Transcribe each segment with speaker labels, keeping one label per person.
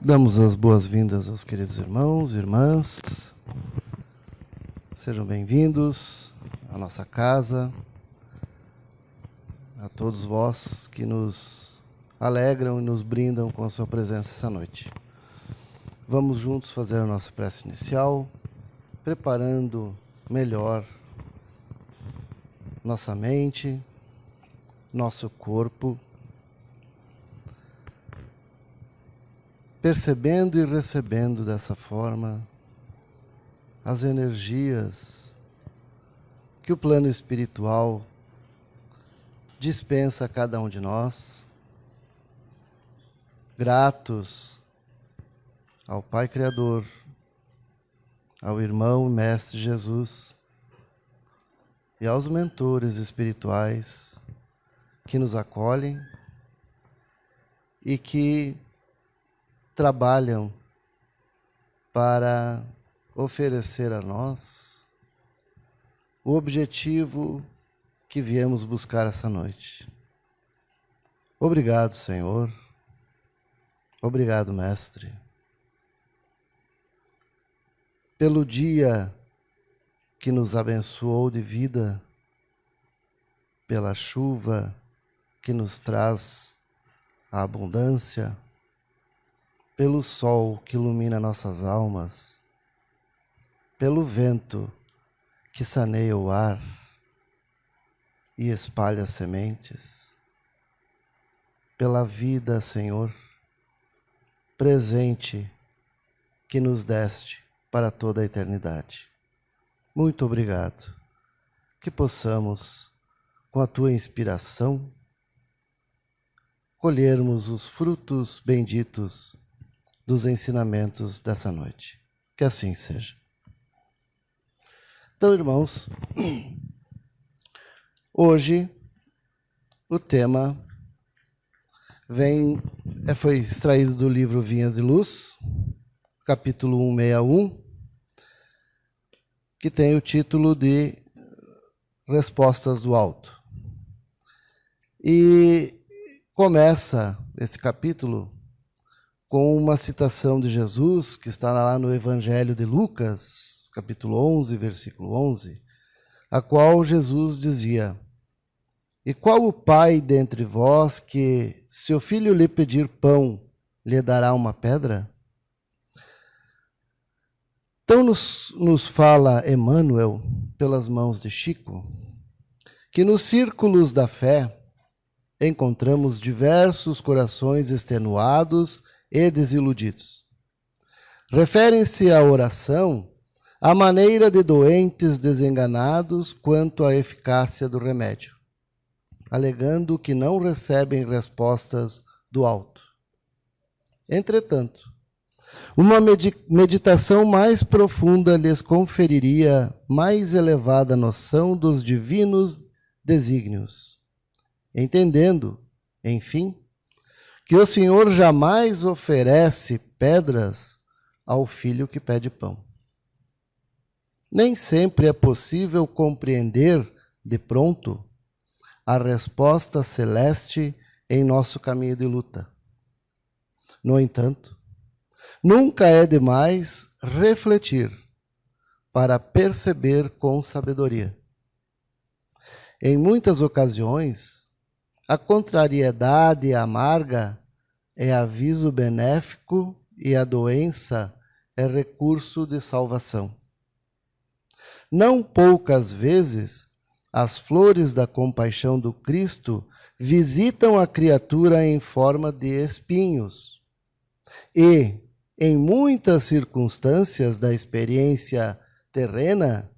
Speaker 1: Damos as boas-vindas aos queridos irmãos e irmãs. Sejam bem-vindos à nossa casa, a todos vós que nos alegram e nos brindam com a sua presença essa noite. Vamos juntos fazer a nossa prece inicial, preparando melhor nossa mente, nosso corpo, percebendo e recebendo dessa forma as energias que o plano espiritual dispensa a cada um de nós, gratos ao Pai Criador, ao irmão e Mestre Jesus e aos mentores espirituais que nos acolhem e que trabalham para oferecer a nós o objetivo que viemos buscar essa noite. Obrigado, Senhor. Obrigado, Mestre, pelo dia que nos abençoou de vida, pela chuva que nos traz a abundância, pelo sol que ilumina nossas almas, pelo vento que saneia o ar e espalha sementes, pela vida, Senhor, presente que nos deste para toda a eternidade. Muito obrigado. Que possamos, com a tua inspiração, colhermos os frutos benditos dos ensinamentos dessa noite. Que assim seja. Então, irmãos, hoje o tema foi extraído do livro Vinhas de Luz, capítulo 161, que tem o título de Respostas do Alto. E começa esse capítulo com uma citação de Jesus, que está lá no Evangelho de Lucas, capítulo 11, versículo 11, a qual Jesus dizia: "E qual o pai dentre vós que, se o filho lhe pedir pão, lhe dará uma pedra?" Então nos fala Emmanuel, pelas mãos de Chico, que nos círculos da fé encontramos diversos corações extenuados e desiludidos. Referem-se à oração à maneira de doentes desenganados quanto à eficácia do remédio, alegando que não recebem respostas do alto. Entretanto, uma meditação mais profunda lhes conferiria mais elevada noção dos divinos desígnios, entendendo, enfim, que o Senhor jamais oferece pedras ao filho que pede pão. Nem sempre é possível compreender de pronto a resposta celeste em nosso caminho de luta. No entanto, nunca é demais refletir para perceber com sabedoria. Em muitas ocasiões, a contrariedade amarga é aviso benéfico e a doença é recurso de salvação. Não poucas vezes, as flores da compaixão do Cristo visitam a criatura em forma de espinhos. E, em muitas circunstâncias da experiência terrena,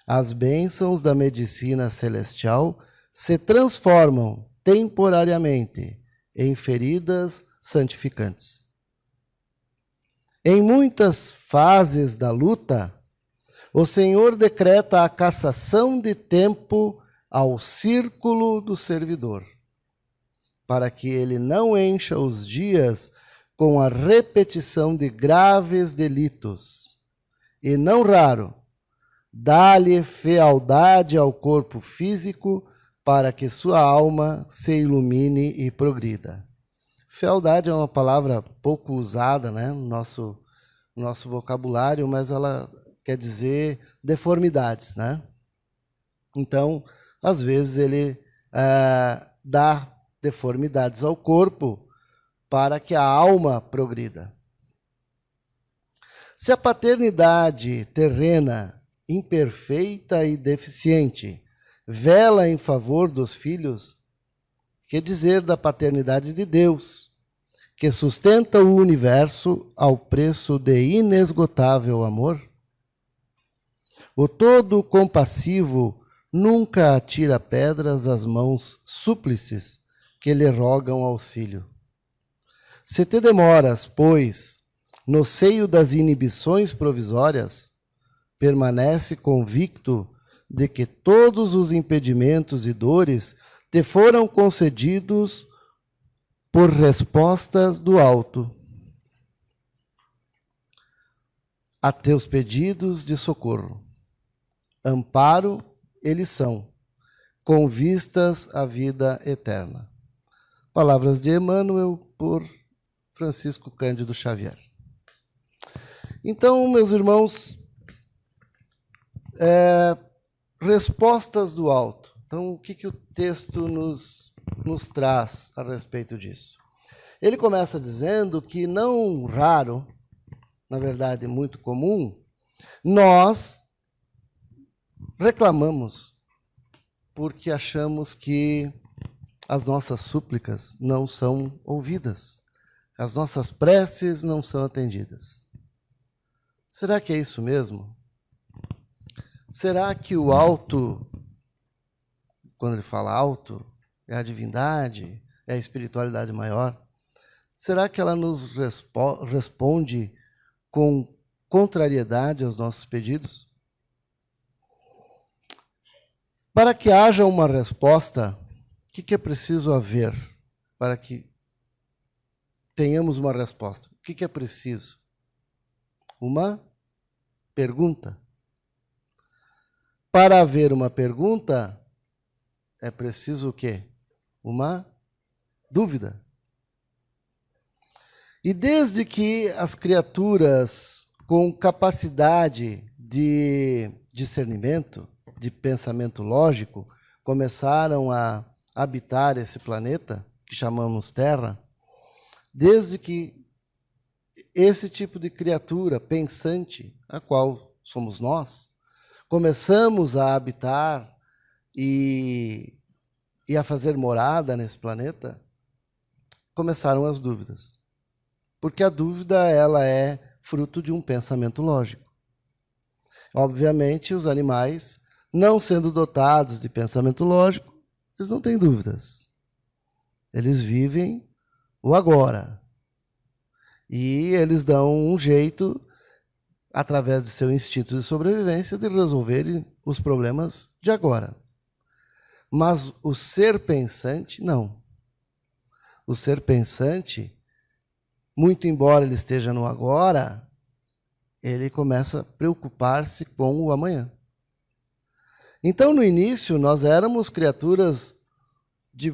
Speaker 1: as bênçãos da medicina celestial se transformam temporariamente em feridas santificantes. Em muitas fases da luta, o Senhor decreta a cassação de tempo ao círculo do servidor, para que ele não encha os dias com a repetição de graves delitos, e não raro, dá-lhe fealdade ao corpo físico para que sua alma se ilumine e progrida. Fealdade é uma palavra pouco usada, né, no nosso vocabulário, mas ela quer dizer deformidades, né? Então, às vezes ele dá deformidades ao corpo para que a alma progrida. Se a paternidade terrena, imperfeita e deficiente, vela em favor dos filhos, que dizer da paternidade de Deus, que sustenta o universo ao preço de inesgotável amor? O todo compassivo nunca atira pedras às mãos súplices que lhe rogam auxílio. Se te demoras, pois, no seio das inibições provisórias, permanece convicto de que todos os impedimentos e dores te foram concedidos por respostas do alto a teus pedidos de socorro. Amparo eles são, com vistas à vida eterna. Palavras de Emmanuel por Francisco Cândido Xavier. Então, meus irmãos, respostas do alto. Então, o que o texto nos traz a respeito disso? Ele começa dizendo que, não raro, na verdade muito comum, nós reclamamos porque achamos que as nossas súplicas não são ouvidas, as nossas preces não são atendidas. Será que é isso mesmo? Será que o alto, quando ele fala alto, é a divindade, é a espiritualidade maior? Será que ela nos responde com contrariedade aos nossos pedidos? Para que haja uma resposta, o que é preciso haver para que tenhamos uma resposta? O que é preciso? Uma pergunta. Para haver uma pergunta, é preciso o quê? Uma dúvida. E desde que as criaturas com capacidade de discernimento, de pensamento lógico, começaram a habitar esse planeta, que chamamos Terra, desde que esse tipo de criatura pensante, a qual somos nós, começamos a habitar e a fazer morada nesse planeta, começaram as dúvidas. Porque a dúvida, ela é fruto de um pensamento lógico. Obviamente, os animais, não sendo dotados de pensamento lógico, eles não têm dúvidas. Eles vivem o agora. E eles dão um jeito, através de seu instinto de sobrevivência, de resolverem os problemas de agora. Mas o ser pensante, não. O ser pensante, muito embora ele esteja no agora, ele começa a preocupar-se com o amanhã. Então, no início, nós éramos criaturas de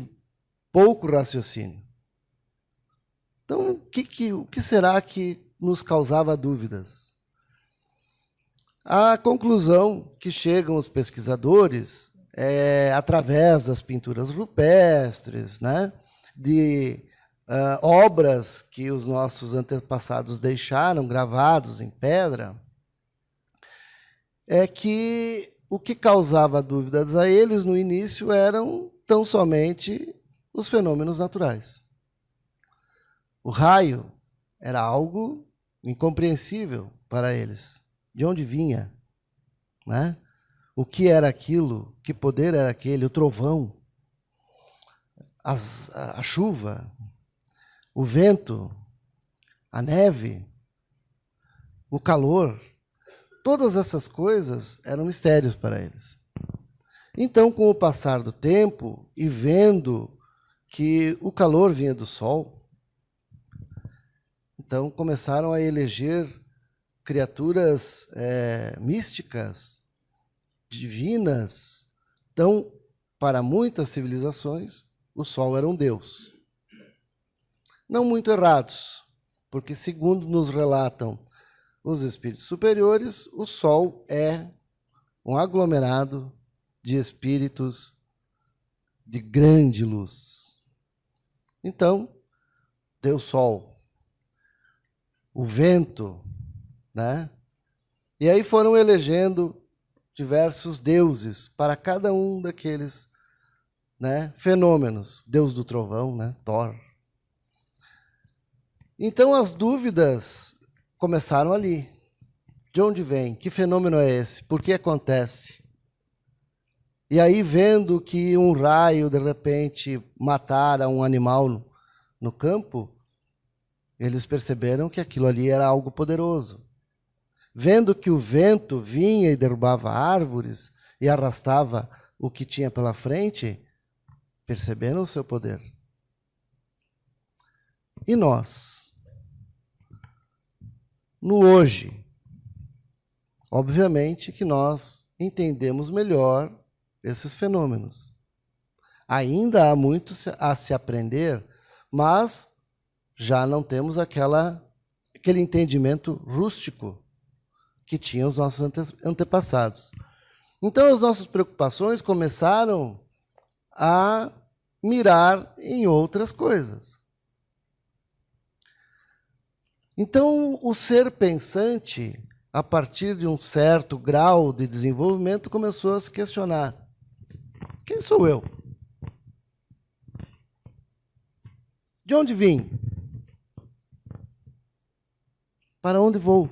Speaker 1: pouco raciocínio. Então, o que será que nos causava dúvidas? A conclusão que chegam os pesquisadores através das pinturas rupestres, né, de obras que os nossos antepassados deixaram gravados em pedra, é que o que causava dúvidas a eles no início eram tão somente os fenômenos naturais. O raio era algo incompreensível para eles. De onde vinha? Né? O que era aquilo? Que poder era aquele? O trovão, a chuva, o vento, a neve, o calor. Todas essas coisas eram mistérios para eles. Então, com o passar do tempo e vendo que o calor vinha do sol, então começaram a eleger criaturas místicas, divinas. Então, para muitas civilizações, o sol era um deus. não muito errados, porque, segundo nos relatam os espíritos superiores, o Sol é um aglomerado de espíritos de grande luz. Então, Deus Sol, o vento, né? E aí foram elegendo diversos deuses para cada um daqueles, né, fenômenos. Deus do trovão, né, Thor. Então as dúvidas começaram ali. De onde vem? Que fenômeno é esse? Por que acontece? E aí, vendo que um raio, de repente, matara um animal no campo, eles perceberam que aquilo ali era algo poderoso. Vendo que o vento vinha e derrubava árvores e arrastava o que tinha pela frente, perceberam o seu poder. E nós? No hoje, obviamente que nós entendemos melhor esses fenômenos. Ainda há muito a se aprender, mas já não temos aquele entendimento rústico que tinham os nossos antepassados. Então, as nossas preocupações começaram a mirar em outras coisas. Então, o ser pensante, a partir de um certo grau de desenvolvimento, começou a se questionar: quem sou eu? De onde vim? Para onde vou?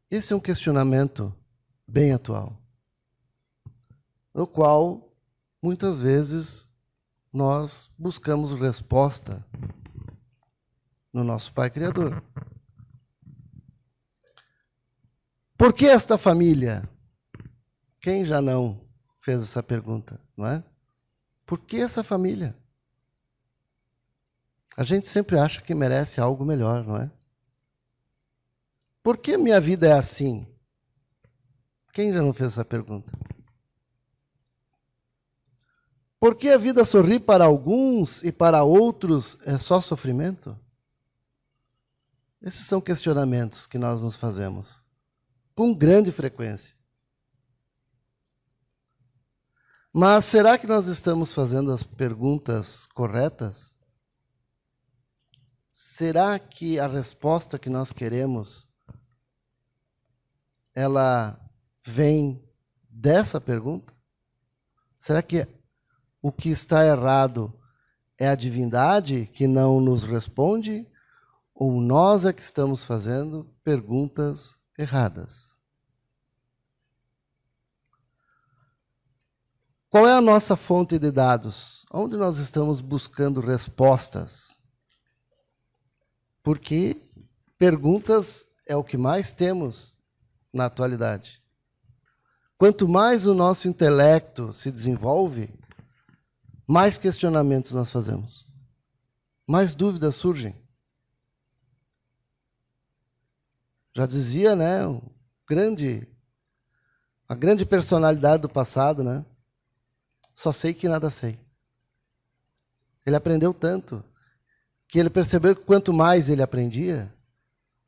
Speaker 1: Esse é um questionamento bem atual, no qual, muitas vezes, nós buscamos resposta no nosso Pai Criador. Por que esta família? Quem já não fez essa pergunta, não é? Por que essa família? A gente sempre acha que merece algo melhor, não é? Por que minha vida é assim? Quem já não fez essa pergunta? Por que a vida sorri para alguns e para outros é só sofrimento? Esses são questionamentos que nós nos fazemos com grande frequência. Mas será que nós estamos fazendo as perguntas corretas? Será que a resposta que nós queremos, ela vem dessa pergunta? Será que o que está errado é a divindade que não nos responde? Ou nós é que estamos fazendo perguntas erradas? Qual é a nossa fonte de dados? Onde nós estamos buscando respostas? Porque perguntas é o que mais temos na atualidade. Quanto mais o nosso intelecto se desenvolve, mais questionamentos nós fazemos. Mais dúvidas surgem. Já dizia, né, a grande personalidade do passado, né? Só sei que nada sei. Ele aprendeu tanto que ele percebeu que quanto mais ele aprendia,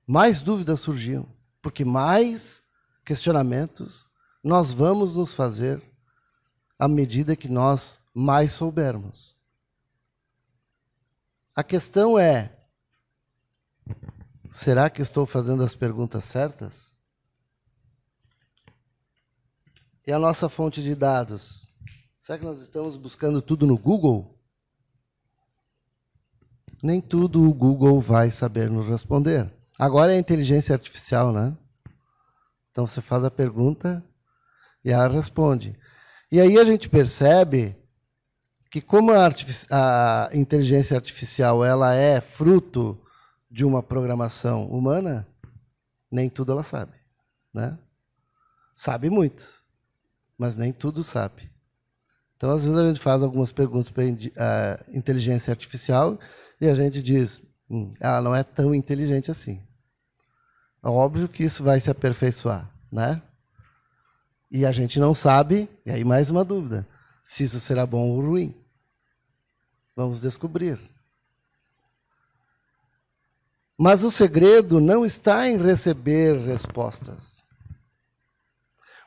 Speaker 1: mais dúvidas surgiam, porque mais questionamentos nós vamos nos fazer à medida que nós mais soubermos. A questão é: será que estou fazendo as perguntas certas? E a nossa fonte de dados? Será que nós estamos buscando tudo no Google? Nem tudo o Google vai saber nos responder. Agora é a inteligência artificial, né? Então você faz a pergunta e ela responde. E aí a gente percebe que como a inteligência artificial ela é fruto de uma programação humana, nem tudo ela sabe, né? Sabe muito, mas nem tudo sabe. Então, às vezes, a gente faz algumas perguntas para a inteligência artificial e a gente diz, ela não é tão inteligente assim. É óbvio que isso vai se aperfeiçoar, né? E a gente não sabe, e aí mais uma dúvida, se isso será bom ou ruim. Vamos descobrir. Mas o segredo não está em receber respostas.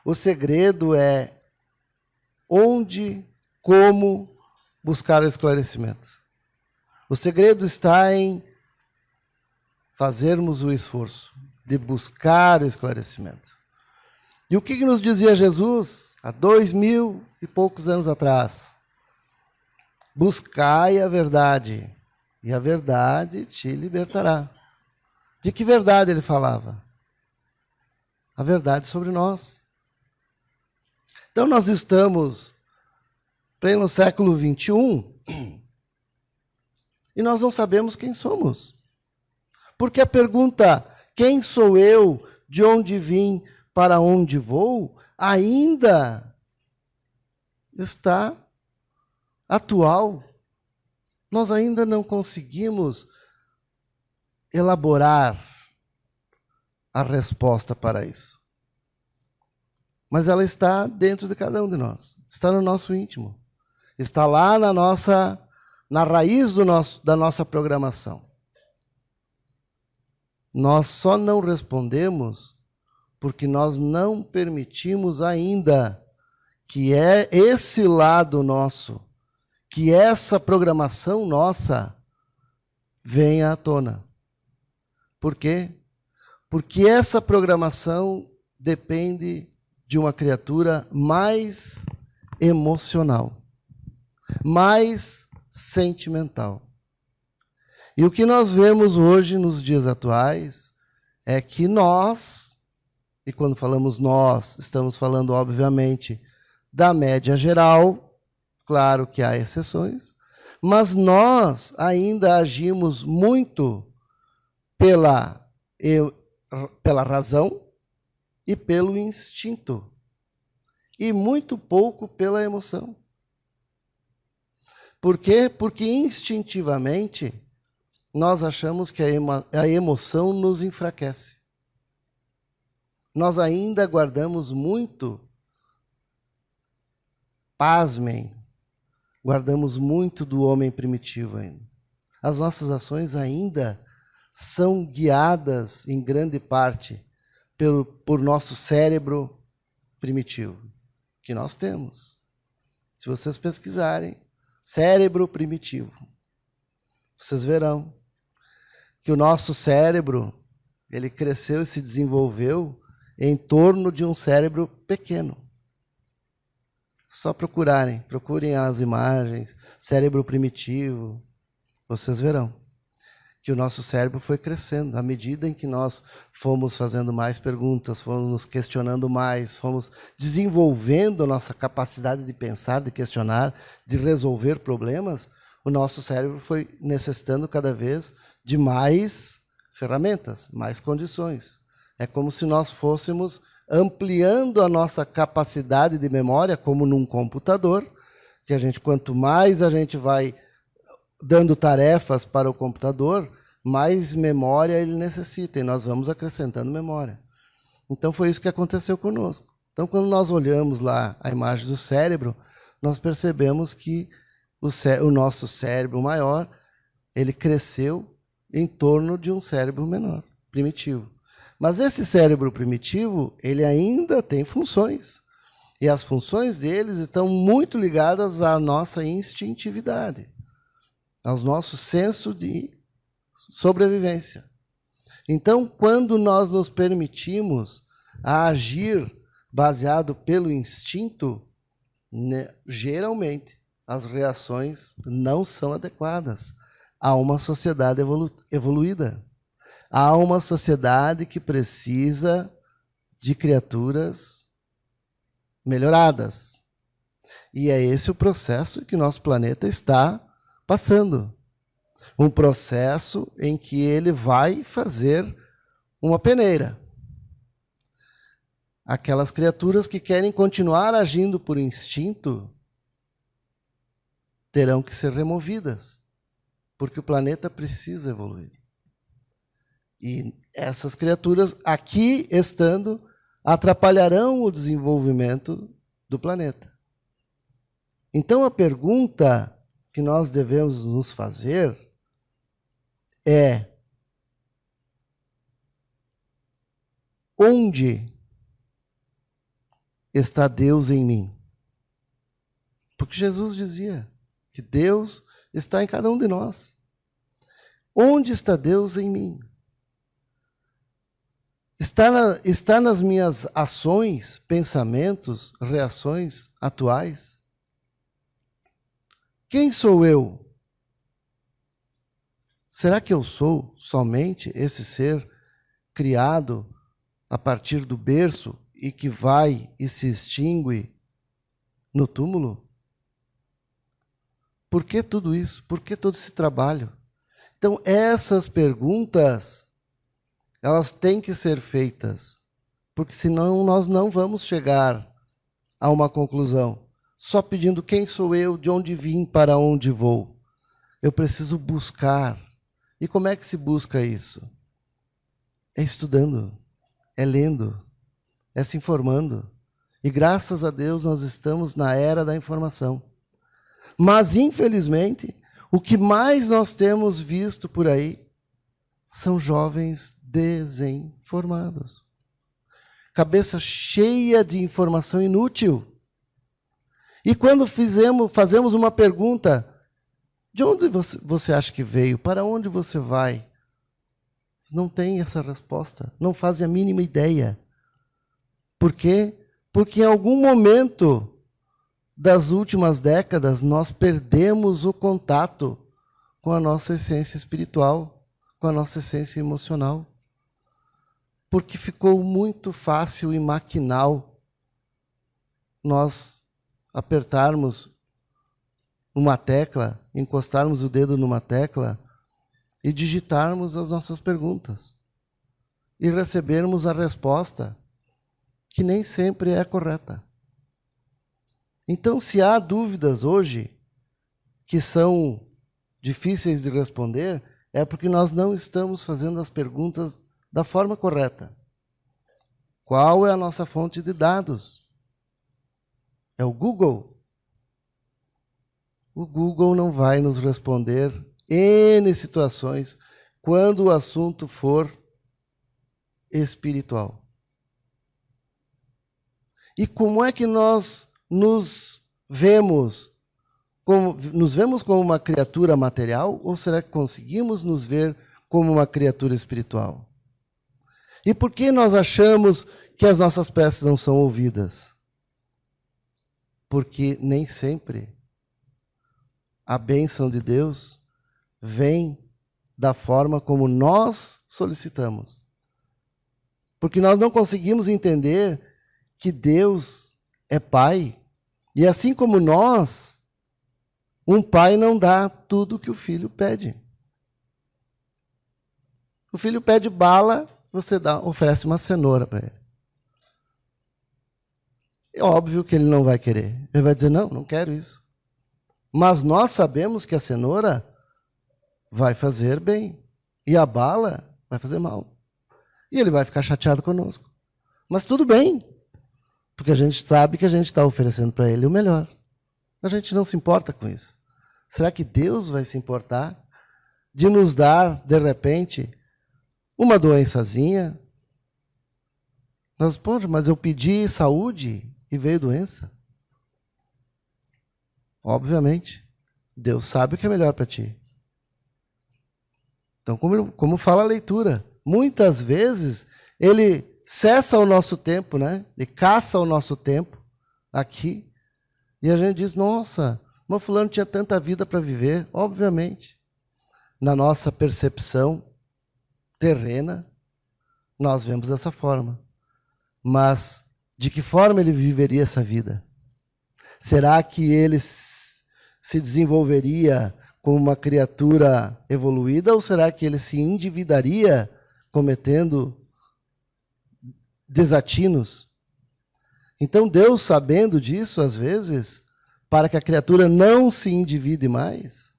Speaker 1: O segredo é onde, como buscar o esclarecimento. O segredo está em fazermos o esforço de buscar o esclarecimento. E o que nos dizia Jesus há 2000 e poucos anos atrás? Buscai a verdade, e a verdade te libertará. De que verdade ele falava? A verdade sobre nós. Então nós estamos no século 21 e nós não sabemos quem somos. Porque a pergunta, quem sou eu, de onde vim, para onde vou, ainda está atual. Nós ainda não conseguimos elaborar a resposta para isso. Mas ela está dentro de cada um de nós, está no nosso íntimo, está lá na raiz da nossa programação. Nós só não respondemos porque nós não permitimos ainda que esse lado nosso, que essa programação nossa venha à tona. Por quê? Porque essa programação depende de uma criatura mais emocional, mais sentimental. E o que nós vemos hoje, nos dias atuais, é que nós, e quando falamos nós, estamos falando, obviamente, da média geral, claro que há exceções, mas nós ainda agimos muito pela razão e pelo instinto, e muito pouco pela emoção. Por quê? Porque instintivamente nós achamos que a emoção nos enfraquece. Nós ainda guardamos muito, pasmem, guardamos muito do homem primitivo ainda. As nossas ações ainda são guiadas, em grande parte, por nosso cérebro primitivo, que nós temos. Se vocês pesquisarem, cérebro primitivo, vocês verão que o nosso cérebro, ele cresceu e se desenvolveu em torno de um cérebro pequeno. Só procurem as imagens, cérebro primitivo, vocês verão que o nosso cérebro foi crescendo à medida em que nós fomos fazendo mais perguntas, fomos nos questionando mais, fomos desenvolvendo a nossa capacidade de pensar, de questionar, de resolver problemas. O nosso cérebro foi necessitando cada vez de mais ferramentas, mais condições. É como se nós fôssemos ampliando a nossa capacidade de memória, como num computador, que quanto mais a gente vai dando tarefas para o computador, mais memória ele necessita, e nós vamos acrescentando memória. Então foi isso que aconteceu conosco. Então, quando nós olhamos lá a imagem do cérebro, nós percebemos que o nosso cérebro maior, ele cresceu em torno de um cérebro menor, primitivo. Mas esse cérebro primitivo, ele ainda tem funções. E as funções deles estão muito ligadas à nossa instintividade, ao nosso senso de sobrevivência. Então, quando nós nos permitimos a agir baseado pelo instinto, geralmente as reações não são adequadas a uma sociedade evoluída. Há uma sociedade que precisa de criaturas melhoradas. E é esse o processo que nosso planeta está passando. Um processo em que ele vai fazer uma peneira. Aquelas criaturas que querem continuar agindo por instinto terão que ser removidas, porque o planeta precisa evoluir. E essas criaturas, aqui estando, atrapalharão o desenvolvimento do planeta. Então, a pergunta que nós devemos nos fazer é: onde está Deus em mim? Porque Jesus dizia que Deus está em cada um de nós. Onde está Deus em mim? Está nas minhas ações, pensamentos, reações atuais? Quem sou eu? Será que eu sou somente esse ser criado a partir do berço e que vai e se extingue no túmulo? Por que tudo isso? Por que todo esse trabalho? Então, essas perguntas, elas têm que ser feitas, porque senão nós não vamos chegar a uma conclusão, só pedindo quem sou eu, de onde vim, para onde vou. Eu preciso buscar. E como é que se busca isso? É estudando, é lendo, é se informando. E graças a Deus nós estamos na era da informação. Mas, infelizmente, o que mais nós temos visto por aí são jovens desinformados. Cabeça cheia de informação inútil. E quando fazemos uma pergunta, de onde você acha que veio? Para onde você vai? Não tem essa resposta. Não fazem a mínima ideia. Por quê? Porque em algum momento das últimas décadas nós perdemos o contato com a nossa essência espiritual, com a nossa essência emocional. Porque ficou muito fácil e maquinal nós apertarmos uma tecla, encostarmos o dedo numa tecla e digitarmos as nossas perguntas e recebermos a resposta que nem sempre é correta. Então, se há dúvidas hoje que são difíceis de responder, é porque nós não estamos fazendo as perguntas da forma correta. Qual é a nossa fonte de dados? É o Google. O Google não vai nos responder N situações quando o assunto for espiritual. E como é que nós nos vemos? Nos vemos como uma criatura material ou será que conseguimos nos ver como uma criatura espiritual? E por que nós achamos que as nossas preces não são ouvidas? Porque nem sempre a bênção de Deus vem da forma como nós solicitamos. Porque nós não conseguimos entender que Deus é Pai. E assim como nós, um pai não dá tudo que o filho pede. O filho pede bala, você oferece uma cenoura para ele. É óbvio que ele não vai querer. Ele vai dizer, não quero isso. Mas nós sabemos que a cenoura vai fazer bem. E a bala vai fazer mal. E ele vai ficar chateado conosco. Mas tudo bem. Porque a gente sabe que a gente está oferecendo para ele o melhor. A gente não se importa com isso. Será que Deus vai se importar de nos dar, de repente, uma doençazinha? Mas eu pedi saúde e veio doença. Obviamente, Deus sabe o que é melhor para ti. Então, como fala a leitura, muitas vezes ele cessa o nosso tempo, né? Ele caça o nosso tempo aqui. E a gente diz, nossa, mas fulano tinha tanta vida para viver. Obviamente, na nossa percepção terrena, nós vemos dessa forma. Mas de que forma ele viveria essa vida? Será que ele se desenvolveria como uma criatura evoluída ou será que ele se endividaria cometendo desatinos? Então Deus, sabendo disso, às vezes, para que a criatura não se endivide mais,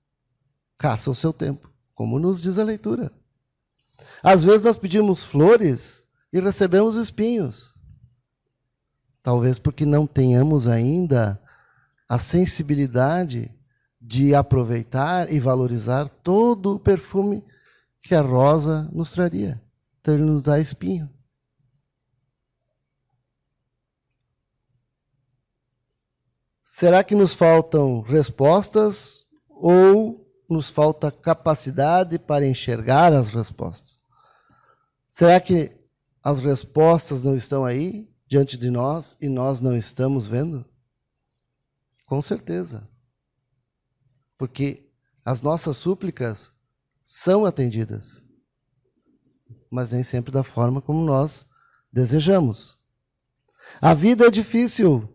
Speaker 1: caça o seu tempo, como nos diz a leitura. Às vezes nós pedimos flores e recebemos espinhos. Talvez porque não tenhamos ainda a sensibilidade de aproveitar e valorizar todo o perfume que a rosa nos traria. Então ele nos dá espinho. Será que nos faltam respostas ou nos falta capacidade para enxergar as respostas? Será que as respostas não estão aí diante de nós e nós não estamos vendo? Com certeza. Porque as nossas súplicas são atendidas, mas nem sempre da forma como nós desejamos. A vida é difícil,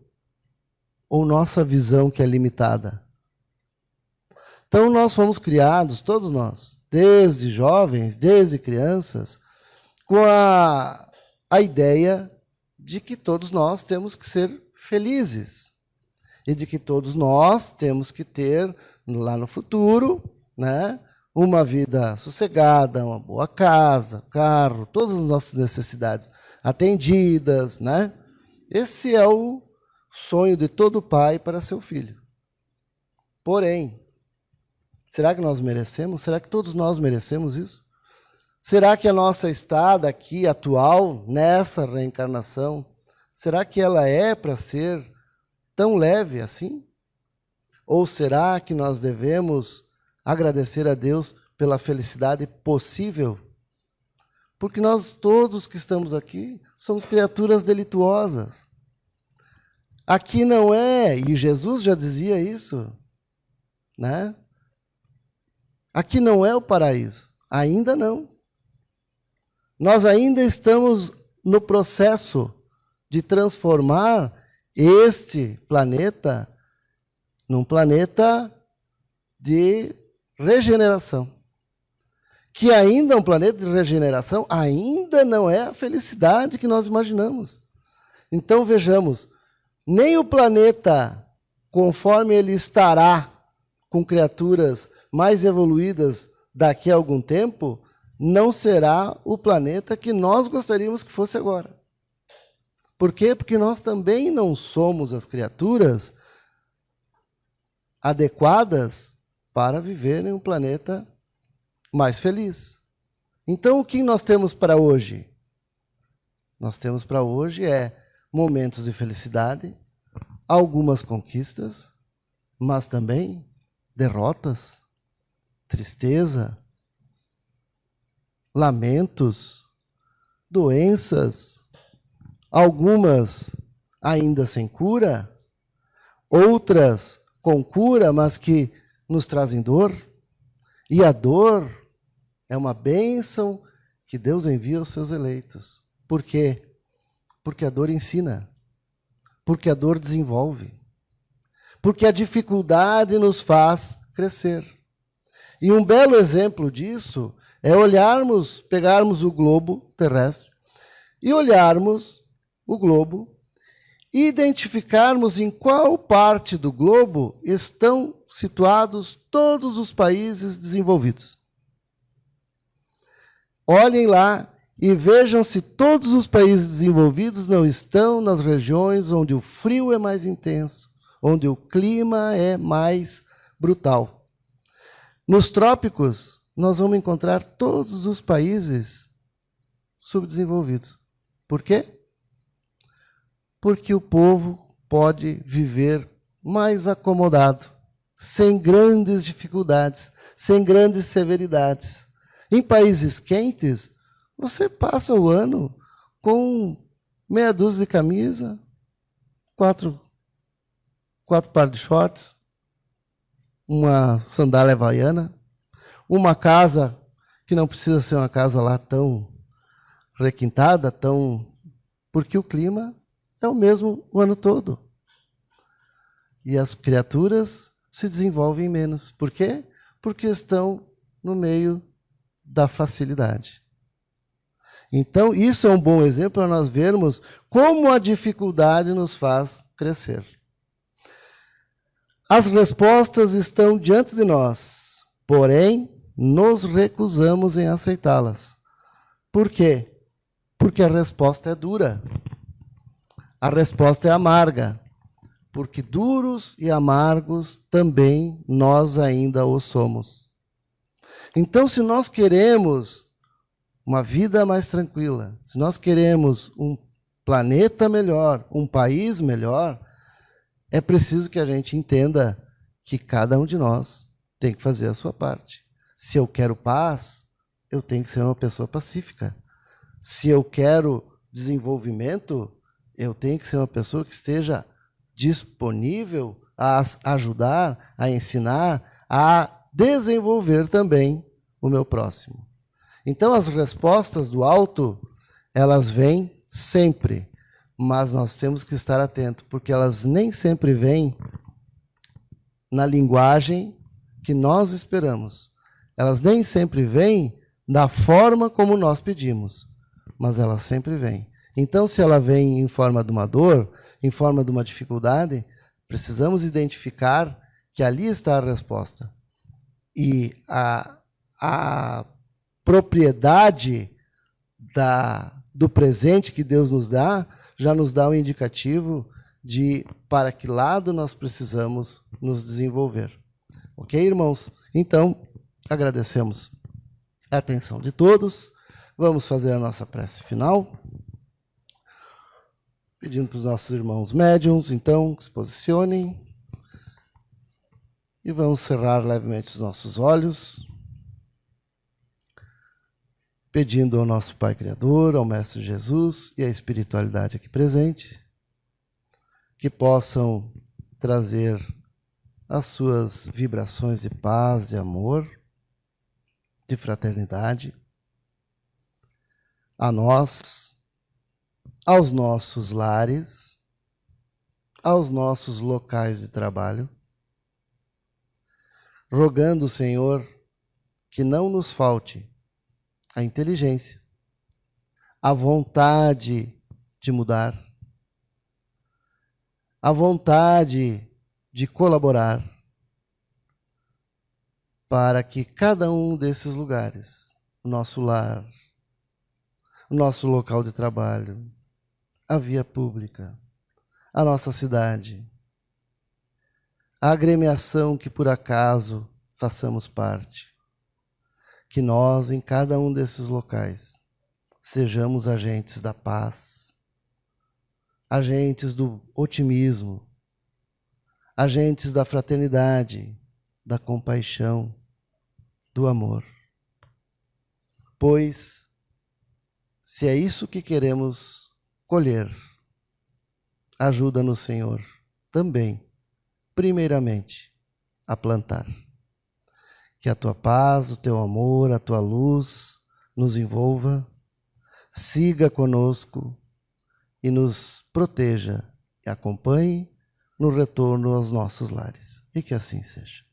Speaker 1: ou nossa visão que é limitada? Então nós fomos criados, todos nós, desde jovens, desde crianças, com a ideia de que todos nós temos que ser felizes e de que todos nós temos que ter, lá no futuro, né, uma vida sossegada, uma boa casa, carro, todas as nossas necessidades atendidas, né? Esse é o sonho de todo pai para seu filho. Porém, será que nós merecemos? Será que todos nós merecemos isso? Será que a nossa estada aqui, atual, nessa reencarnação, será que ela é para ser tão leve assim? Ou será que nós devemos agradecer a Deus pela felicidade possível? Porque nós todos que estamos aqui somos criaturas delituosas. Aqui não é, e Jesus já dizia isso, né? Aqui não é o paraíso, ainda não. Nós ainda estamos no processo de transformar este planeta num planeta de regeneração. Que ainda é um planeta de regeneração, ainda não é a felicidade que nós imaginamos. Então vejamos, nem o planeta, conforme ele estará com criaturas mais evoluídas daqui a algum tempo, não será o planeta que nós gostaríamos que fosse agora. Por quê? Porque nós também não somos as criaturas adequadas para viver em um planeta mais feliz. Então, o que nós temos para hoje? Nós temos para hoje momentos de felicidade, algumas conquistas, mas também derrotas, tristeza, lamentos, doenças, algumas ainda sem cura, outras com cura, mas que nos trazem dor. E a dor é uma bênção que Deus envia aos seus eleitos. Por quê? Porque a dor ensina, porque a dor desenvolve, porque a dificuldade nos faz crescer. E um belo exemplo disso é pegarmos o globo terrestre e olharmos o globo e identificarmos em qual parte do globo estão situados todos os países desenvolvidos. Olhem lá e vejam se todos os países desenvolvidos não estão nas regiões onde o frio é mais intenso, onde o clima é mais brutal. Nos trópicos, nós vamos encontrar todos os países subdesenvolvidos. Por quê? Porque o povo pode viver mais acomodado, sem grandes dificuldades, sem grandes severidades. Em países quentes, você passa o ano com meia dúzia de camisa, quatro pares de shorts, uma sandália havaiana, uma casa que não precisa ser uma casa lá tão requintada, porque o clima é o mesmo o ano todo. E as criaturas se desenvolvem menos. Por quê? Porque estão no meio da facilidade. Então, isso é um bom exemplo para nós vermos como a dificuldade nos faz crescer. As respostas estão diante de nós, porém, nos recusamos em aceitá-las. Por quê? Porque a resposta é dura. A resposta é amarga. Porque duros e amargos também nós ainda o somos. Então, se nós queremos uma vida mais tranquila, se nós queremos um planeta melhor, um país melhor, é preciso que a gente entenda que cada um de nós tem que fazer a sua parte. Se eu quero paz, eu tenho que ser uma pessoa pacífica. Se eu quero desenvolvimento, eu tenho que ser uma pessoa que esteja disponível a ajudar, a ensinar, a desenvolver também o meu próximo. Então, as respostas do alto, elas vêm sempre, mas nós temos que estar atentos, porque elas nem sempre vêm na linguagem que nós esperamos. Elas nem sempre vêm da forma como nós pedimos, mas elas sempre vêm. Então, se ela vem em forma de uma dor, em forma de uma dificuldade, precisamos identificar que ali está a resposta. E a propriedade do presente que Deus nos dá, já nos dá um indicativo de para que lado nós precisamos nos desenvolver. Ok, irmãos? Então, agradecemos a atenção de todos. Vamos fazer a nossa prece final. Pedindo para os nossos irmãos médiuns, então, que se posicionem. E vamos cerrar levemente os nossos olhos. Pedindo ao nosso Pai Criador, ao Mestre Jesus e à espiritualidade aqui presente, que possam trazer as suas vibrações de paz, de amor, de fraternidade, a nós, aos nossos lares, aos nossos locais de trabalho, rogando, Senhor, que não nos falte a inteligência, a vontade de mudar, a vontade de colaborar, para que cada um desses lugares, o nosso lar, o nosso local de trabalho, a via pública, a nossa cidade, a agremiação que por acaso façamos parte, que nós, em cada um desses locais, sejamos agentes da paz, agentes do otimismo, agentes da fraternidade, da compaixão, do amor. Pois, se é isso que queremos colher, ajuda-nos, Senhor, também, primeiramente, a plantar. Que a tua paz, o teu amor, a tua luz nos envolva, siga conosco e nos proteja e acompanhe no retorno aos nossos lares. E que assim seja.